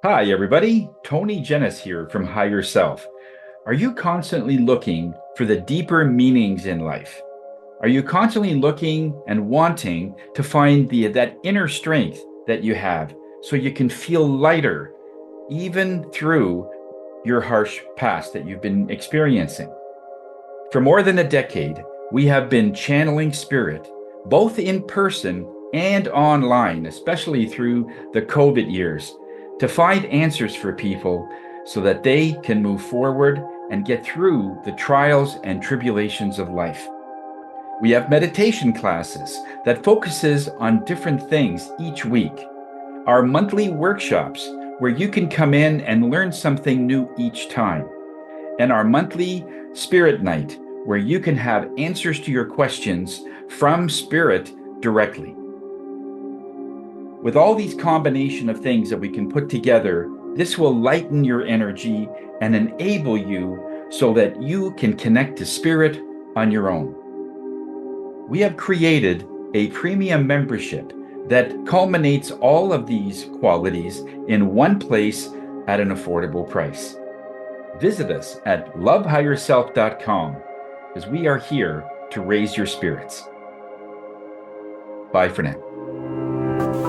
Hi, everybody. Tony Jennis here from Higher Self. Are you constantly looking for the deeper meanings in life? Are you constantly looking and wanting to find that inner strength that you have so you can feel lighter even through your harsh past that you've been experiencing? For more than a decade, we have been channeling spirit, both in person and online, especially through the COVID years, to find answers for people so that they can move forward and get through the trials and tribulations of life. We have meditation classes that focuses on different things each week. Our monthly workshops where you can come in and learn something new each time, and our monthly Spirit Night, where you can have answers to your questions from Spirit directly. With all these combination of things that we can put together, this will lighten your energy and enable you so that you can connect to Spirit on your own. We have created a premium membership that culminates all of these qualities in one place at an affordable price. Visit us at lovehigherself.com because we are here to raise your spirits. Bye for now.